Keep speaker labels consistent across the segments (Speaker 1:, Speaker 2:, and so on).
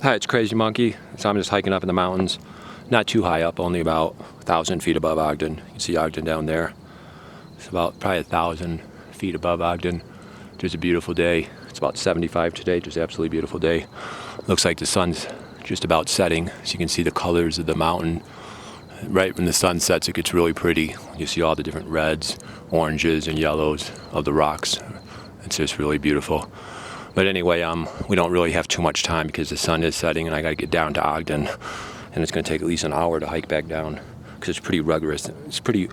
Speaker 1: Hi, it's Crazy Monkey. So I'm just hiking up in the mountains. Not too high up, only about 1,000 feet above Ogden. You can see Ogden down there. It's about probably 1,000 feet above Ogden. Just a beautiful day. It's about 75 today, just absolutely beautiful day. Looks like the sun's just about setting, so you can see the colors of the mountain. Right when the sun sets, it gets really pretty. You see all the different reds, oranges, and yellows of the rocks. It's just really beautiful. But anyway, we don't really have too much time because the sun is setting and I got to get down to Ogden. And it's going to take at least an hour to hike back down because it's pretty rugged. It's pretty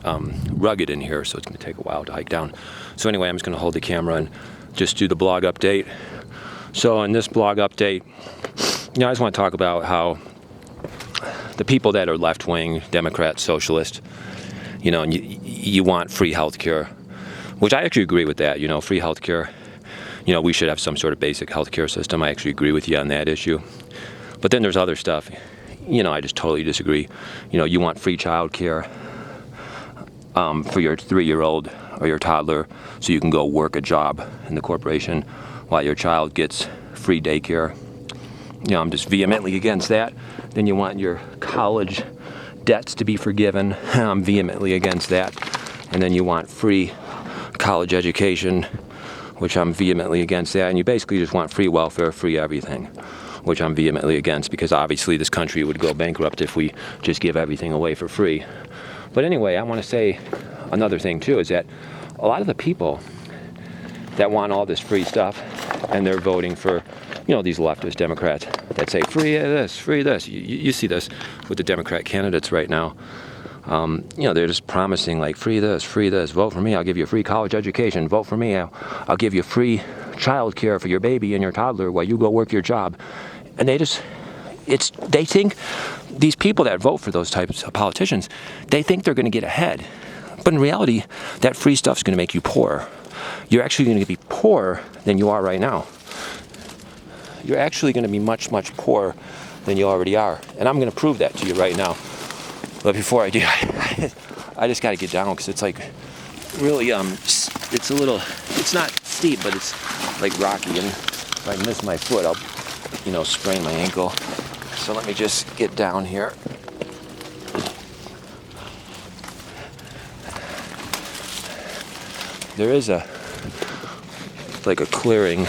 Speaker 1: rugged in here, so it's going to take a while to hike down. So anyway, I'm just going to hold the camera and just do the blog update. So in this blog update, I just want to talk about how the people that are left-wing, Democrat, socialist, and you want free health care, which I actually agree with that, free health care. We should have some sort of basic healthcare system. I actually agree with you on that issue. But then there's other stuff. I just totally disagree. You want free child care for your 3-year-old or your toddler so you can go work a job in the corporation while your child gets free daycare. I'm just vehemently against that. Then you want your college debts to be forgiven. I'm vehemently against that. And then you want free college education, which I'm vehemently against that, and you basically just want free welfare, free everything, which I'm vehemently against, because obviously this country would go bankrupt if we just give everything away for free. But anyway, I want to say another thing too, is that a lot of the people that want all this free stuff, and they're voting for, these leftist Democrats that say free this, free this. You see this with the Democrat candidates right now. They're just promising like free this, vote for me, I'll give you a free college education, vote for me, I'll give you free child care for your baby and your toddler while you go work your job. And they think these people that vote for those types of politicians, they think they're going to get ahead. But in reality, that free stuff's going to make you poor. You're actually going to be poorer than you are right now. You're actually going to be much, much poorer than you already are. And I'm going to prove that to you right now. But before I do, I just got to get down because it's like really, it's not steep, but it's like rocky. And if I miss my foot, I'll, sprain my ankle. So let me just get down here. There is a clearing.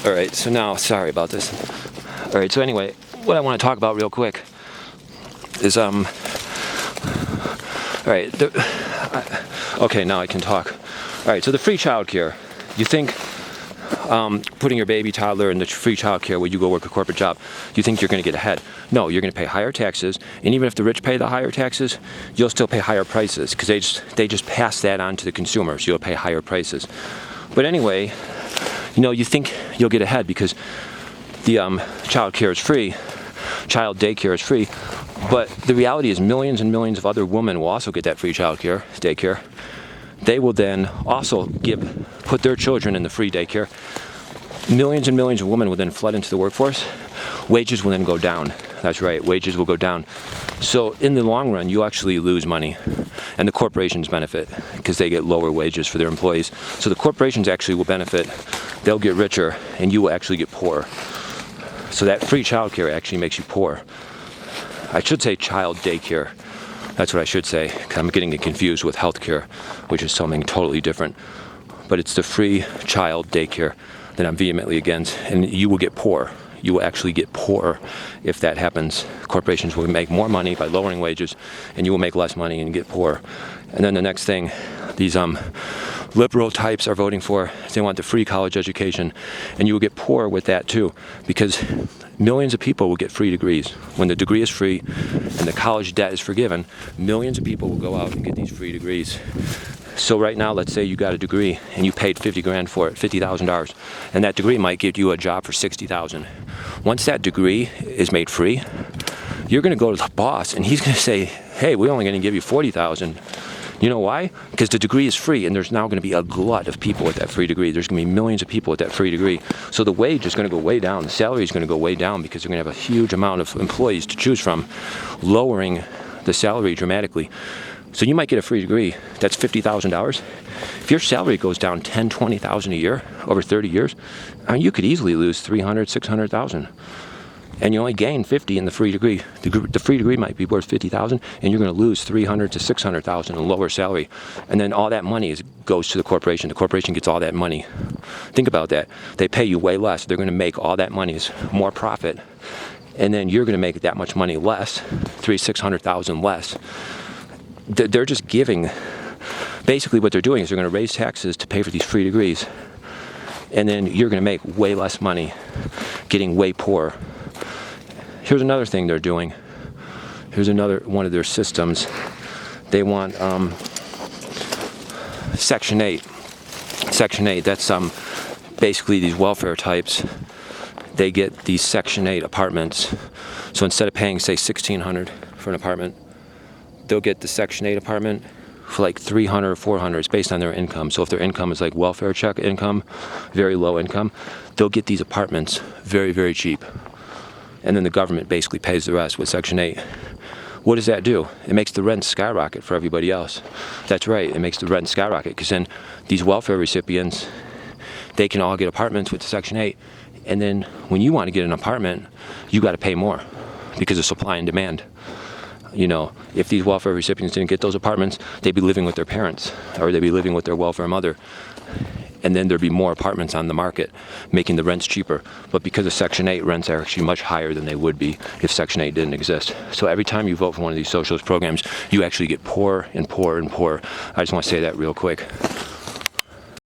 Speaker 1: All right, so now, sorry about this. All right, so anyway, what I want to talk about real quick is all right, okay, now I can talk. All right, so the free child care. You think putting your baby toddler in the free child care where you go work a corporate job, you think you're going to get ahead? No, you're going to pay higher taxes, and even if the rich pay the higher taxes, you'll still pay higher prices because they just pass that on to the consumers. You'll pay higher prices. But anyway, you think you'll get ahead because the child care is free, child daycare is free. But the reality is millions and millions of other women will also get that free child care, daycare. They will then also put their children in the free daycare. Millions and millions of women will then flood into the workforce. Wages will then go down. That's right, wages will go down. So in the long run, you actually lose money. And the corporations benefit because they get lower wages for their employees. So the corporations actually will benefit. They'll get richer and you will actually get poor. So that free child care actually makes you poor. I should say child daycare. That's what I should say. I'm getting it confused with healthcare, which is something totally different. But it's the free child daycare that I'm vehemently against, and you will get poor. You will actually get poor if that happens. Corporations will make more money by lowering wages, and you will make less money and get poor. And then the next thing, these liberal types are voting for, they want the free college education, and you will get poor with that too, because millions of people will get free degrees. When the degree is free and the college debt is forgiven, millions of people will go out and get these free degrees. So right now, let's say you got a degree and you paid $50,000 for it, $50,000, and that degree might get you a job for $60,000. Once that degree is made free, you're going to go to the boss and he's going to say, hey, we're only going to give you $40,000. You know why? Because the degree is free, and there's now going to be a glut of people with that free degree. There's going to be millions of people with that free degree. So the wage is going to go way down. The salary is going to go way down because they're going to have a huge amount of employees to choose from, lowering the salary dramatically. So you might get a free degree. That's $50,000. If your salary goes down $10,000, $20,000 a year over 30 years, I mean, you could easily lose $300,000, $600,000. And you only gain 50 in the free degree. The free degree might be worth 50,000, and you're going to lose 300 to 600,000 in lower salary. And then all that money goes to the corporation. The corporation gets all that money. Think about that. They pay you way less. They're going to make all that money as more profit, and then you're going to make that much money less, 600,000 less. They're just giving. Basically, what they're doing is they're going to raise taxes to pay for these free degrees, and then you're going to make way less money, getting way poorer. Here's another thing they're doing. Here's another one of their systems. They want Section 8. Section 8, that's basically these welfare types. They get these Section 8 apartments. So instead of paying, say, $1,600 for an apartment, they'll get the Section 8 apartment for like $300 or $400. It's based on their income. So if their income is like welfare check income, very low income, they'll get these apartments very, very cheap. And then the government basically pays the rest with Section 8. What does that do? It makes the rent skyrocket for everybody else. That's right, it makes the rent skyrocket, because then these welfare recipients, they can all get apartments with Section 8. And then when you want to get an apartment, you got to pay more because of supply and demand. You know, if these welfare recipients didn't get those apartments, they'd be living with their parents, or they'd be living with their welfare mother. And then there'd be more apartments on the market, making the rents cheaper. But because of Section 8, rents are actually much higher than they would be if Section 8 didn't exist. So every time you vote for one of these socialist programs, you actually get poorer and poorer and poorer. I just want to say that real quick.